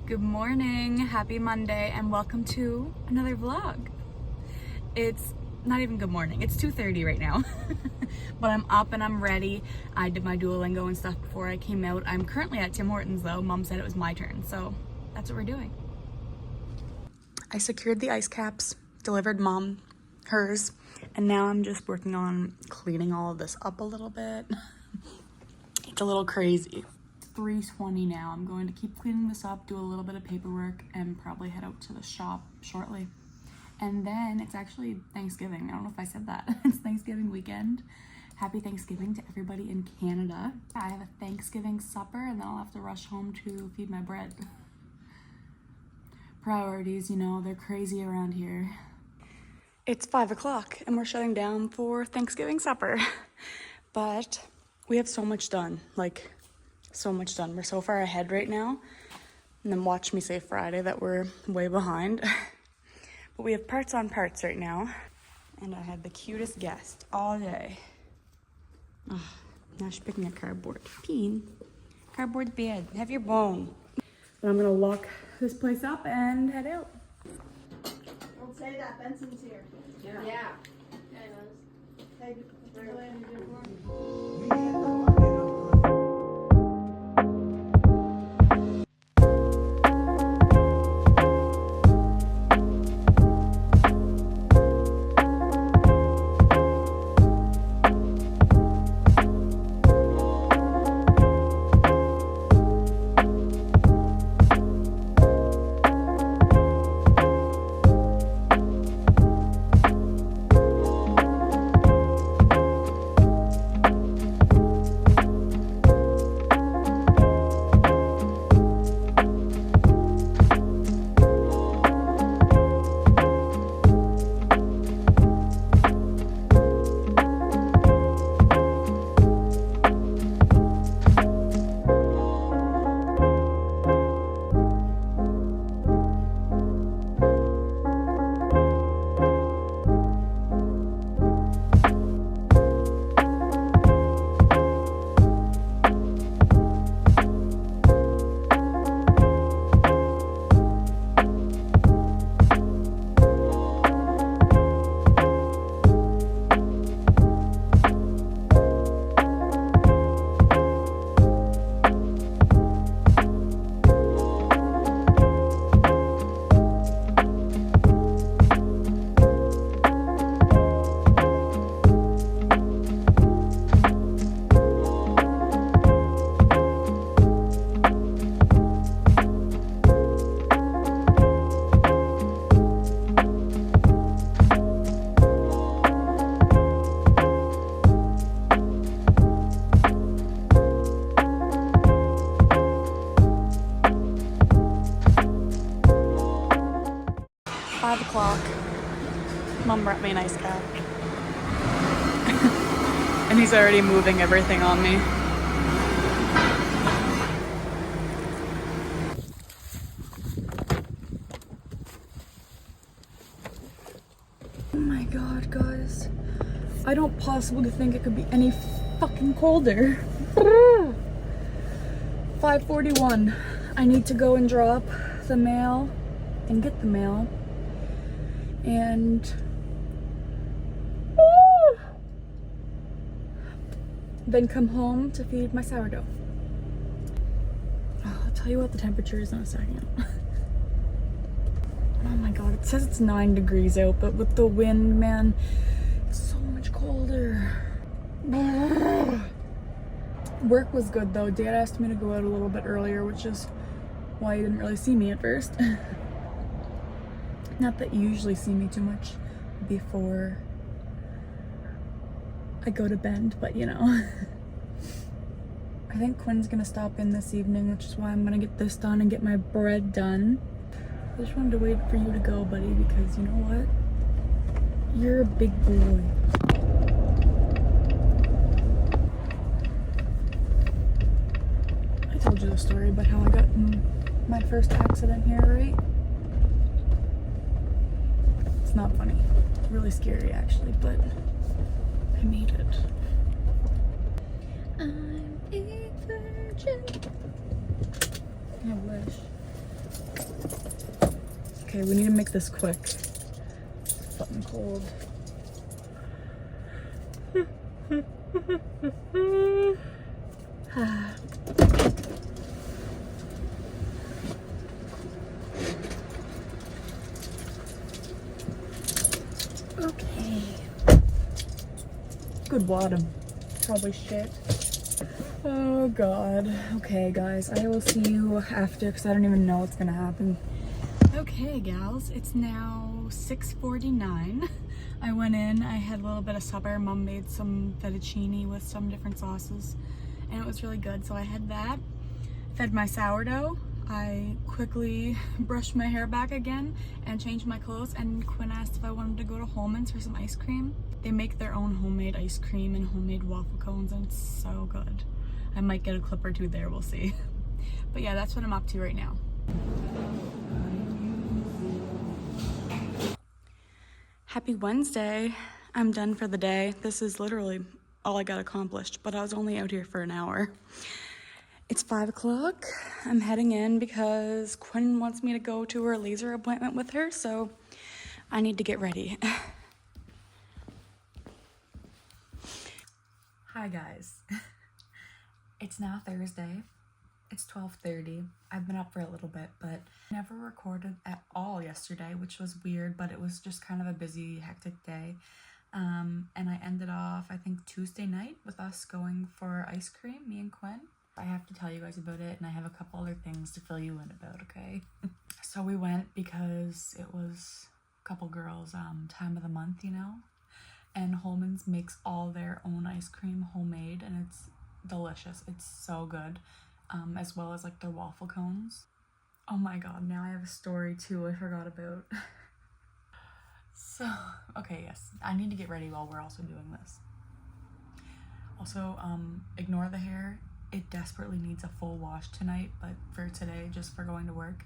Good morning, happy Monday, and welcome to another vlog. It's not even good morning, it's 2:30 right now. But I'm up and I'm ready. I did my Duolingo and stuff before I came out. I'm currently at Tim Hortons though. Mom said it was my turn, so that's what we're doing. I secured the ice caps, delivered Mom hers, and now I'm just working on cleaning all of this up a little bit. It's a little crazy. 3:20 now. I'm going to keep cleaning this up, do a little bit of paperwork, and probably head out to the shop shortly. And then it's actually Thanksgiving. I don't know if I said that. It's Thanksgiving weekend. Happy Thanksgiving to everybody in Canada. I have a Thanksgiving supper and then I'll have to rush home to feed my bread. Priorities, you know, they're crazy around here. It's 5 o'clock and we're shutting down for Thanksgiving supper. But we have so much done, like so much done. We're so far ahead right now. And then watch me say Friday that we're way behind. But we have parts on parts right now. And I had the cutest guest all day. Oh, now she's picking a cardboard. Peen, cardboard bed, have your bone. But I'm gonna lock this place up and head out. Don't say that, Benson's here. Yeah. Yeah, hey, Mom brought me an ice cap. And he's already moving everything on me. Oh my god, guys. I don't possibly think it could be any fucking colder. 5:41. I need to go and drop the mail and get the mail. And then come home to feed my sourdough. I'll tell you what the temperature is in a second. Oh my god, it says it's 9 degrees out, but with the wind, man, it's so much colder. Work was good though. Dad asked me to go out a little bit earlier, which is why you didn't really see me at first. Not that you usually see me too much before I go to bed, but you know. I think Quinn's gonna stop in this evening, which is why I'm gonna get this done and get my bread done. I just wanted to wait for you to go, buddy, because you know what? You're a big boy. I told you the story about how I got in my first accident here, right? It's not funny. It's really scary, actually, but I made it. I'm a virgin. I wish. Okay, we need to make this quick. It's fucking cold. Okay. Good water. Probably shit. Oh god. Okay guys, I will see you after because I don't even know what's gonna happen. Okay gals, it's now 6:49. I went in, I had a little bit of supper. Mom made some fettuccine with some different sauces and it was really good, so I had that. Fed my sourdough. I quickly brushed my hair back again and changed my clothes, and Quinn asked if I wanted to go to Holman's for some ice cream. They make their own homemade ice cream and homemade waffle cones and it's so good. I might get a clip or two there, we'll see. But yeah, that's what I'm up to right now. Happy Wednesday. I'm done for the day. This is literally all I got accomplished, but I was only out here for an hour. It's 5 o'clock. I'm heading in because Quinn wants me to go to her laser appointment with her, so I need to get ready. Hi guys. It's now Thursday. It's 12:30. I've been up for a little bit, but never recorded at all yesterday, which was weird, but it was just kind of a busy, hectic day. And I ended off, I think, Tuesday night with us going for ice cream, me and Quinn. I have to tell you guys about it, and I have a couple other things to fill you in about, okay? So we went because it was a couple girls' time of the month, you know? And Holman's makes all their own ice cream homemade, and it's delicious. It's so good. As well as like their waffle cones. Oh my god, now I have a story too I forgot about. So, okay, yes, I need to get ready while we're also doing this. Also, ignore the hair. It desperately needs a full wash tonight, but for today, just for going to work,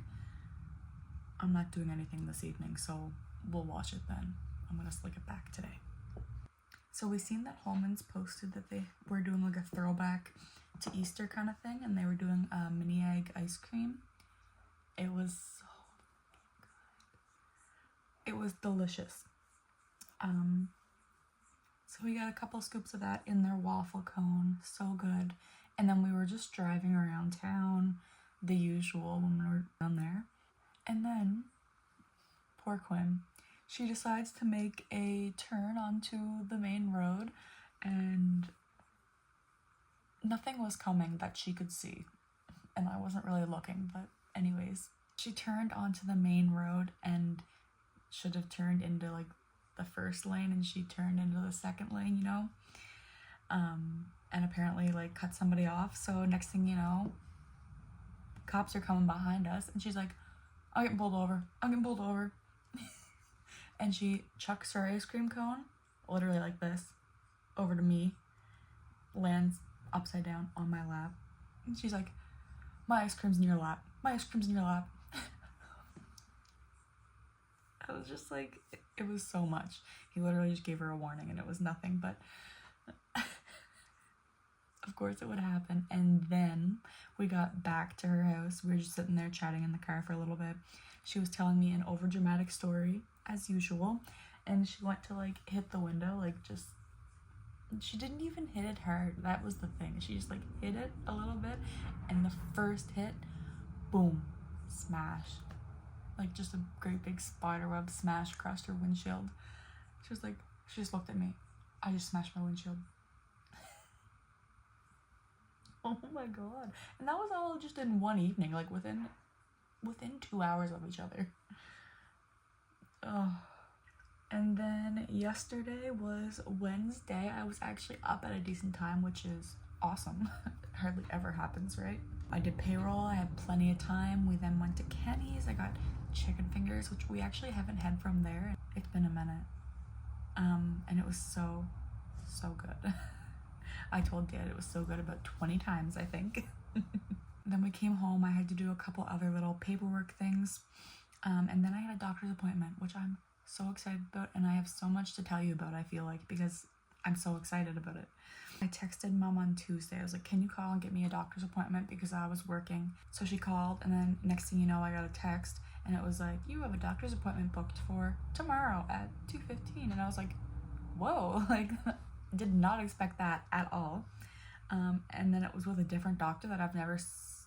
I'm not doing anything this evening, so we'll wash it then. I'm gonna slick it back today. So we seen that Holman's posted that they were doing like a throwback to Easter kind of thing, and they were doing mini egg ice cream. It was so good. It was delicious. So we got a couple scoops of that in their waffle cone. So good. And then we were just driving around town, the usual when we were down there. And then, poor Quinn, she decides to make a turn onto the main road, and nothing was coming that she could see. And I wasn't really looking, but anyways. She turned onto the main road and should have turned into like the first lane, and she turned into the second lane, you know? And apparently like cut somebody off. So next thing you know, cops are coming behind us, and she's like, I'm getting pulled over. I'm getting pulled over. And she chucks her ice cream cone, literally like this, over to me, lands upside down on my lap. And she's like, my ice cream's in your lap. My ice cream's in your lap. I was just like, it was so much. He literally just gave her a warning, and it was nothing, but of course it would happen. And then we got back to her house. We were just sitting there chatting in the car for a little bit. She was telling me an overdramatic story, as usual, and she went to like hit the window, like just, she didn't even hit it hard. That was the thing. She just like hit it a little bit, and the first hit, boom, smash. Like just a great big spiderweb smash across her windshield. She was like, she just looked at me. I just smashed my windshield. Oh my god. And that was all just in one evening, like within 2 hours of each other. Oh. And then yesterday was Wednesday. I was actually up at a decent time, which is awesome. It hardly ever happens, right? I did payroll. I had plenty of time. We then went to Kenny's. I got chicken fingers, which we actually haven't had from there. It's been a minute. And it was so good. I told Dad it was so good about 20 times, I think. Then we came home. I had to do a couple other little paperwork things. And then I had a doctor's appointment, which I'm so excited about, and I have so much to tell you about, I feel like, because I'm so excited about it. I texted Mom on Tuesday. I was like, can you call and get me a doctor's appointment, because I was working. So she called, and then next thing you know, I got a text, and it was like, you have a doctor's appointment booked for tomorrow at 2:15, and I was like, whoa, like did not expect that at all. And then it was with a different doctor that I've never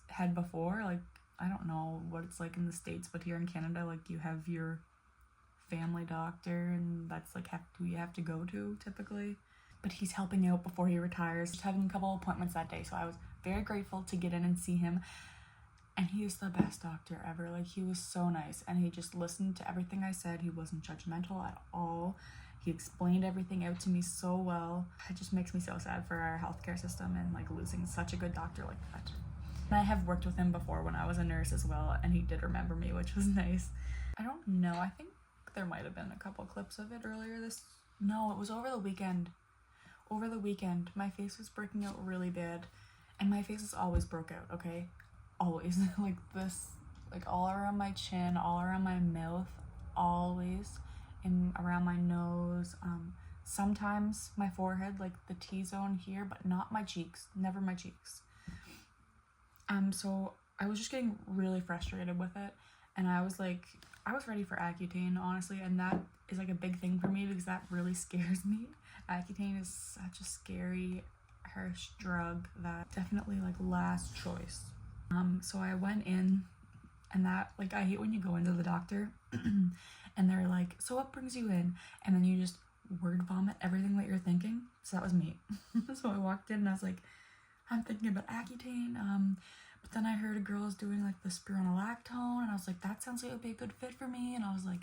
had before. Like, I don't know what it's like in the States, but here in Canada, like, you have your family doctor, and that's like who you have to go to typically. But he's helping out before he retires. He's having a couple appointments that day, so I was very grateful to get in and see him. And he is the best doctor ever. Like, he was so nice, and he just listened to everything I said. He wasn't judgmental at all. He explained everything out to me so well. It just makes me so sad for our healthcare system and like losing such a good doctor like that. And I have worked with him before when I was a nurse as well, and he did remember me, which was nice. I don't know, I think there might have been a couple clips of it earlier no, it was over the weekend. Over the weekend, my face was breaking out really bad, and my face is always broke out, okay? Always. Like this, like all around my chin, all around my mouth, always, and around my nose, sometimes my forehead, like the T-zone here, but not my cheeks, never my cheeks. So I was just getting really frustrated with it, and I was ready for Accutane, honestly, and that is like a big thing for me because that really scares me. Accutane is such a scary, harsh drug that definitely like last choice. So I went in, and that, like, I hate when you go into the doctor and they're like, so what brings you in? And then you just word vomit everything that you're thinking. So that was me. So I walked in and I was like, I'm thinking about Accutane, but then I heard a girl was doing like the spironolactone, and I was like, that sounds like it would be a good fit for me. And I was like,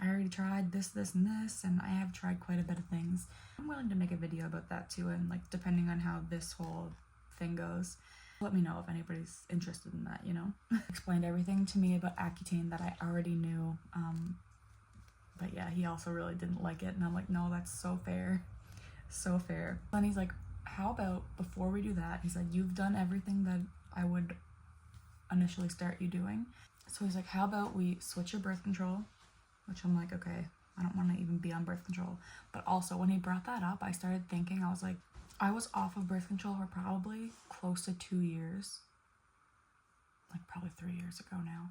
I already tried this, and this, and I have tried quite a bit of things. I'm willing to make a video about that too, and like depending on how this whole thing goes, let me know if anybody's interested in that, you know? Explained everything to me about Accutane that I already knew, but yeah, he also really didn't like it, and I'm like, no, that's so fair. So fair. Then he's like, how about before we do that, he said, you've done everything that I would initially start you doing. So he's like, how about we switch your birth control? Which I'm like, okay, I don't want to even be on birth control. But also when he brought that up, I started thinking, I was like, I was off of birth control for probably close to 2 years. Like probably 3 years ago now.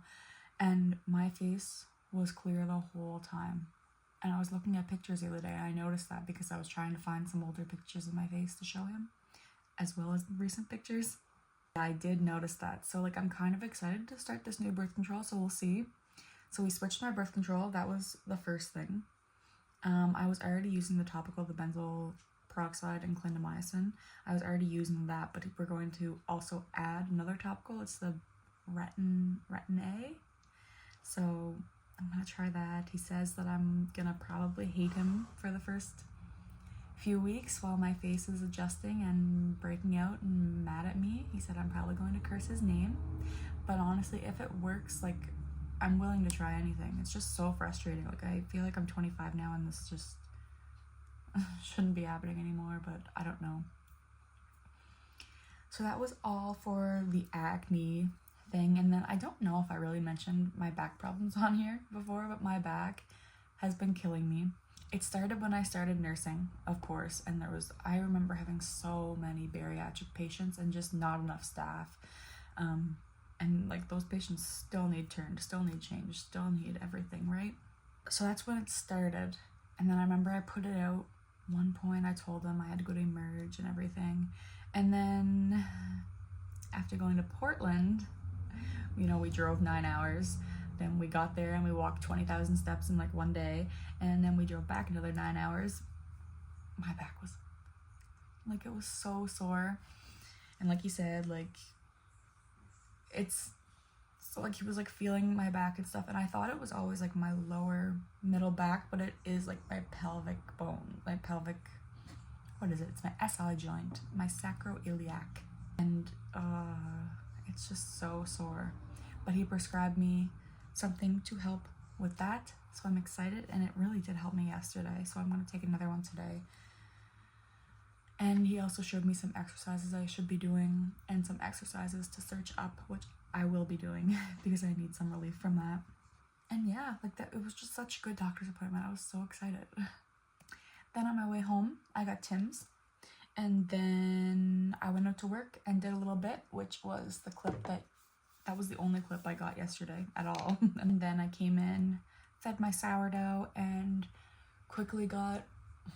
And my face was clear the whole time. And I was looking at pictures the other day, and I noticed that because I was trying to find some older pictures of my face to show him, as well as recent pictures. I did notice that. So like, I'm kind of excited to start this new birth control, so we'll see. So we switched my birth control. That was the first thing. I was already using the topical, the benzoyl peroxide and clindamycin. I was already using that, but we're going to also add another topical. It's the retin A. So I'm gonna try that. He says that I'm gonna probably hate him for the first few weeks while my face is adjusting and breaking out and mad at me. He said I'm probably going to curse his name, but honestly, if it works, like, I'm willing to try anything. It's just so frustrating. Like, I feel like I'm 25 now and this just shouldn't be happening anymore, but I don't know. So that was all for the acne thing. And then I don't know if I really mentioned my back problems on here before, but my back has been killing me. It started when I started nursing, of course, and I remember having so many bariatric patients and just not enough staff. And like, those patients still need turned, still need change, still need everything, right? So that's when it started. And then I remember I put it out. One point I told them I had to go to Emerge and everything. And then after going to Portland, you know, we drove 9 hours. Then we got there and we walked 20,000 steps in like one day. And then we drove back another 9 hours. My back was like, it was so sore. And like he said, like, it's so like he was like feeling my back and stuff, and I thought it was always like my lower middle back, but it is like my pelvic bone, my pelvic, what is it? It's my SI joint, my sacroiliac, and it's just so sore. But he prescribed me something to help with that, so I'm excited, and it really did help me yesterday, so I'm going to take another one today. And he also showed me some exercises I should be doing and some exercises to search up, which I will be doing because I need some relief from that. And yeah, like that, it was just such a good doctor's appointment. I was so excited. Then on my way home, I got Tim's. And then I went out to work and did a little bit, which was the clip that That was the only clip I got yesterday at all. And then I came in, fed my sourdough, and quickly got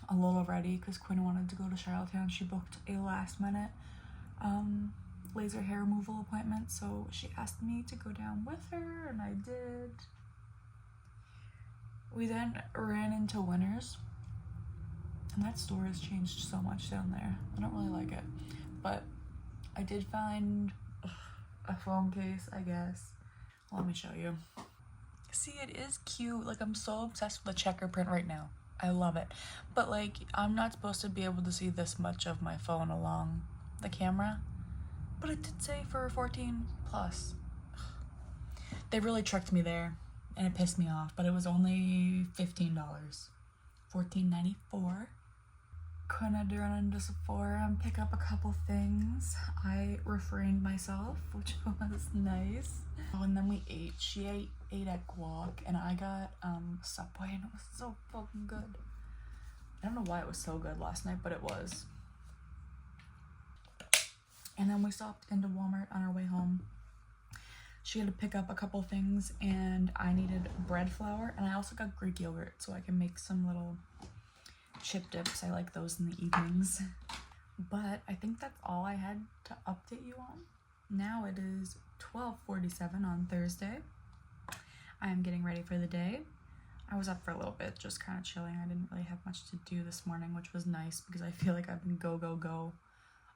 a little ready because Quinn wanted to go to Charlottetown. She booked a last minute laser hair removal appointment, so she asked me to go down with her, and I did. We then ran into Winners, and that store has changed so much down there. I don't really like it, but I did find a phone case, I guess. Let me show you. See, it is cute. Like, I'm so obsessed with the checker print right now. I love it. But like, I'm not supposed to be able to see this much of my phone along the camera, but it did say for 14 plus. They really tricked me there, and it pissed me off, but it was only $15. $14.94. Quinn had to run into Sephora and pick up a couple things. I refrained myself, which was nice. Oh, and then we ate. She ate at Guac, and I got Subway, and it was so fucking good. I don't know why it was so good last night, but it was. And then we stopped into Walmart on our way home. She had to pick up a couple things, and I needed bread flour, and I also got Greek yogurt so I can make some little chip dips. I like those in the evenings. But I think that's all I had to update you on. Now it is 12:47 on Thursday. I am getting ready for the day. I was up for a little bit, just kind of chilling. I didn't really have much to do this morning, which was nice because I feel like I've been go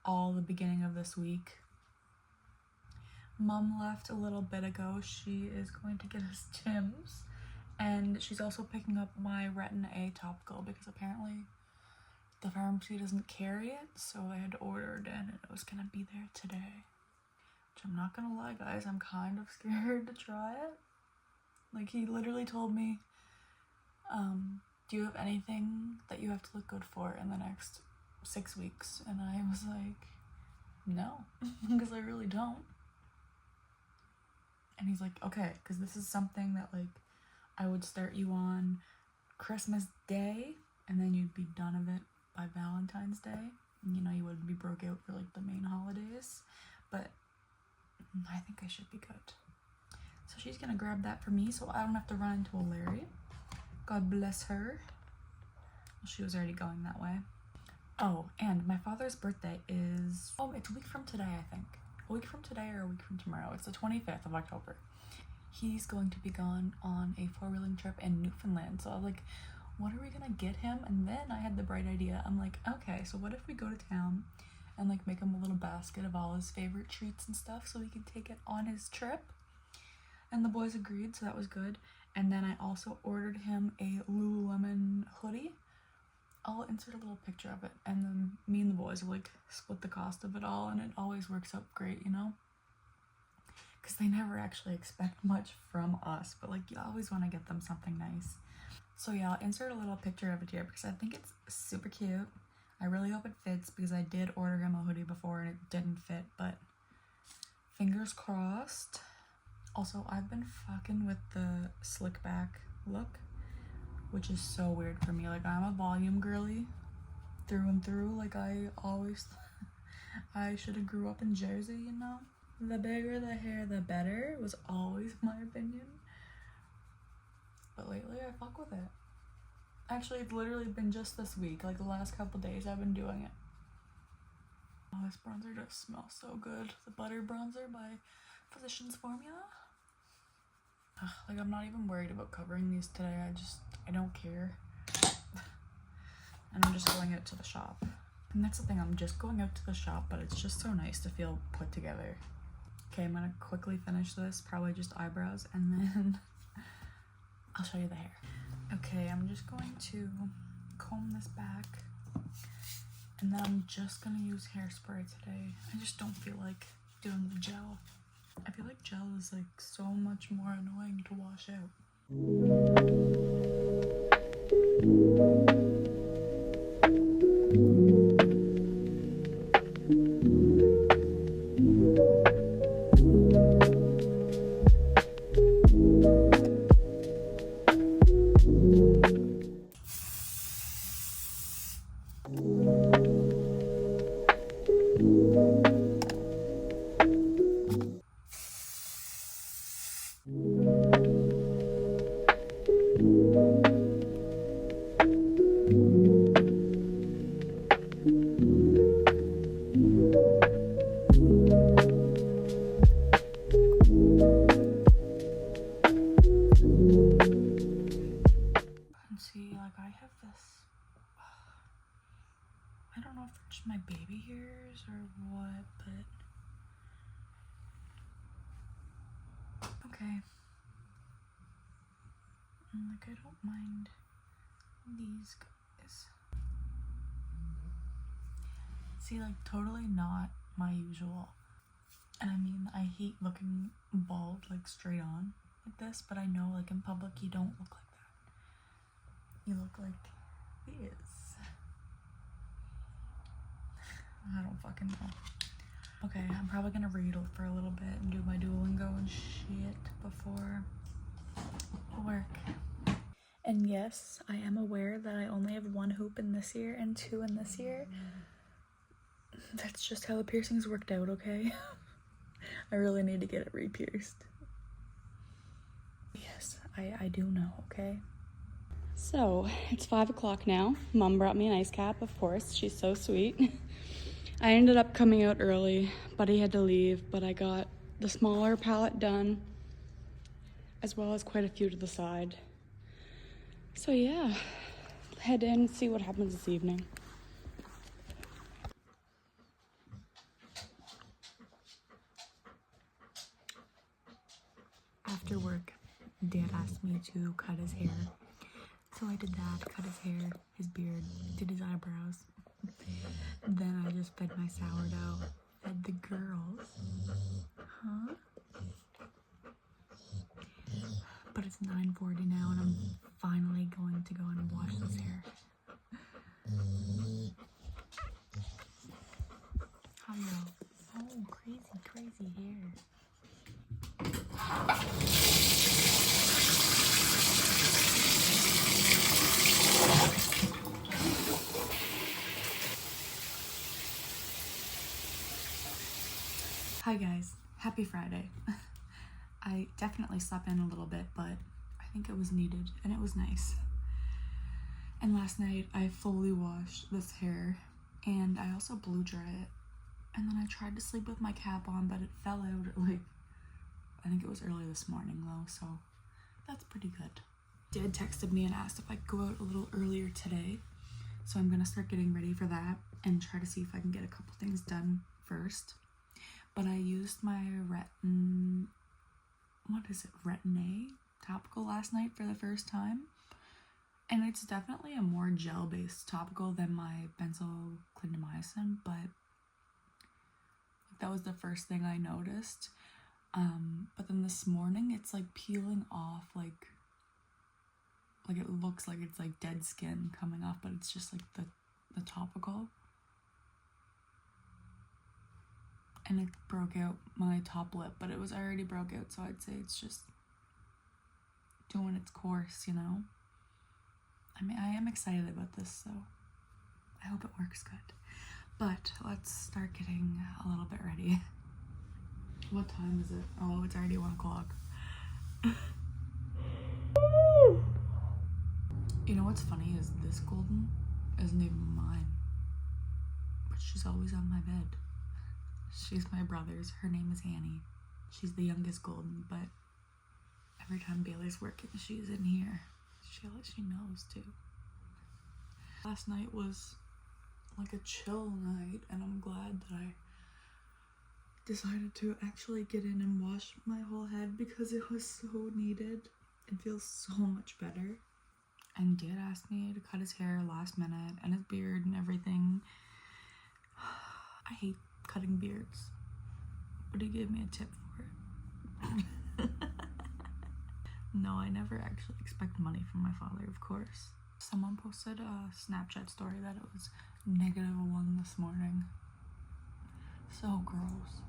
all the beginning of this week. Mom left a little bit ago. She is going to get us Tim's, and she's also picking up my Retin A topical because apparently the pharmacy doesn't carry it, so I had to order it in, and it was gonna be there today. Which I'm not gonna lie, guys, I'm kind of scared to try it. Like, he literally told me, do you have anything that you have to look good for in the next 6 weeks? And I was like, no, because I really don't. And he's like, okay, because this is something that, like, I would start you on Christmas Day, and then you'd be done of it by Valentine's Day. And, you know, you wouldn't be broke out for, like, the main holidays. But I think I should be good. So she's gonna grab that for me so I don't have to run into a Larry. God bless her. Well, she was already going that way. Oh, and my father's birthday is, it's a week from today, I think. A week from today or a week from tomorrow. It's the 25th of October. He's going to be gone on a 4-wheeling trip in Newfoundland. So I was like, what are we gonna get him? And then I had the bright idea. I'm like, okay, so what if we go to town and like make him a little basket of all his favorite treats and stuff so he can take it on his trip? And the boys agreed, so that was good. And then I also ordered him a Lululemon hoodie. I'll insert a little picture of it, and then me and the boys will like split the cost of it all, and it always works out great, you know? Because they never actually expect much from us, but like, you always want to get them something nice. So yeah, I'll insert a little picture of it here because I think it's super cute. I really hope it fits because I did order him a hoodie before and it didn't fit, but fingers crossed. Also, I've been fucking with the slick back look, which is so weird for me. Like, I'm a volume girly through and through. Like, I always I should have grew up in Jersey, you know? The bigger the hair, the better, was always my opinion. But lately, I fuck with it. Actually, it's literally been just this week. Like, the last couple days, I've been doing it. Oh, this bronzer just smells so good. The butter bronzer by Physicians Formula. Ugh, like, I'm not even worried about covering these today. I don't care. And I'm just going out to the shop. And that's the thing, I'm just going out to the shop, but it's just so nice to feel put together. Okay, I'm gonna quickly finish this, probably just eyebrows, and then I'll show you the hair. Okay, I'm just going to comb this back, and then I'm just gonna use hairspray today. I just don't feel like doing the gel. I feel like gel is like so much more annoying to wash out. Okay. Like, I don't mind these guys. See, like, totally not my usual. And I mean, I hate looking bald, like, straight on like this, but I know, like, in public you don't look like that. You look like this. I don't fucking know. Okay, I'm probably gonna read for a little bit and do my Duolingo and shit before work. And yes, I am aware that I only have 1 hoop in this ear and 2 in this ear. That's just how the piercings worked out, okay? I really need to get it re-pierced. Yes, I do know, okay? So, it's 5 o'clock now. Mom brought me an ice cap, of course. She's so sweet. I ended up coming out early. Buddy had to leave, but I got the smaller palette done, as well as quite a few to the side. So yeah, head in and see what happens this evening. After work, Dad asked me to cut his hair. So I did that, cut his hair, his beard, did his eyebrows. Then I just fed my sourdough, fed the girls. Huh? But it's 9:40 now and I'm finally going to go and wash this hair. Hello. Oh, crazy hair. Hi guys, happy Friday. I definitely slept in a little bit, but I think it was needed and it was nice. And last night I fully washed this hair and I also blew dry it. And then I tried to sleep with my cap on, but it fell out like, I think it was early this morning though, so that's pretty good. Dad texted me and asked if I could go out a little earlier today. So I'm gonna start getting ready for that and try to see if I can get a couple things done first. But I used my Retin-A topical last night for the first time. And it's definitely a more gel-based topical than my benzoyl clindamycin, but that was the first thing I noticed. But then this morning it's like peeling off, like it looks like it's like dead skin coming off, but it's just like the topical. And it broke out my top lip, but it was already broke out, so I'd say it's just doing its course, you know? I mean, I am excited about this, so I hope it works good. But let's start getting a little bit ready. What time is it? Oh, it's already 1 o'clock. You know what's funny is this golden isn't even mine, but she's always on my bed. She's my brother's. Her name is Annie. She's the youngest golden, but every time Bailey's working, she's in here. She knows too. Last night was like a chill night, and I'm glad that I decided to actually get in and wash my whole head because it was so needed. It feels so much better. And Dad asked me to cut his hair last minute and his beard and everything. I hate cutting beards, but he gave me a tip for it. No, I never actually expect money from my father, of course. Someone posted a Snapchat story that it was -1 this morning. So gross.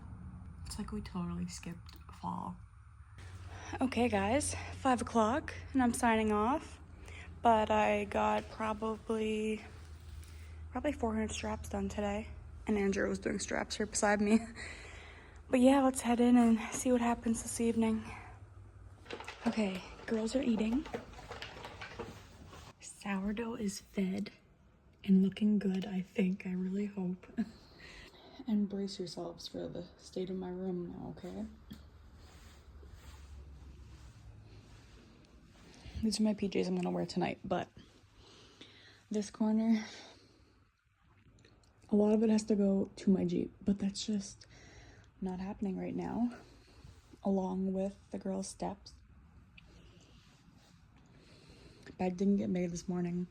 It's like we totally skipped fall. Okay guys, 5 o'clock and I'm signing off, but I got probably 400 straps done today, and Andrew was doing straps here beside me. But yeah, let's head in and see what happens this evening. Okay, girls are eating. Sourdough is fed and looking good, I think. I really hope. And brace yourselves for the state of my room now, okay? These are my PJs I'm gonna wear tonight, but this corner, a lot of it has to go to my Jeep, but that's just not happening right now. along with the girls' steps. Bed didn't get made this morning.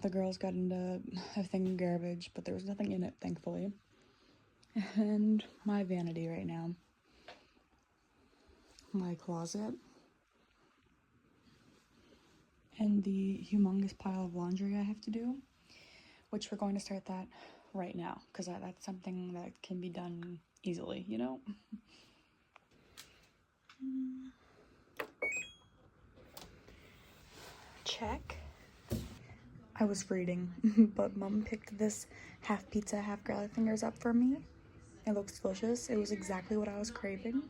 The girls got into a thing of garbage, but there was nothing in it, thankfully. And my vanity right now. My closet. And the humongous pile of laundry I have to do, which we're going to start that right now, because that's something that can be done easily, you know? Check. I was reading, but Mom picked this half pizza, half garlic fingers up for me. It looks delicious. It was exactly what I was craving.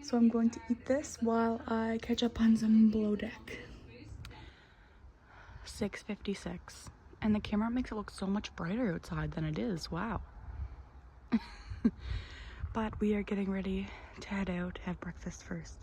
So I'm going to eat this while I catch up on some below deck. 6:56. And the camera makes it look so much brighter outside than it is. Wow. But we are getting ready to head out, have breakfast first.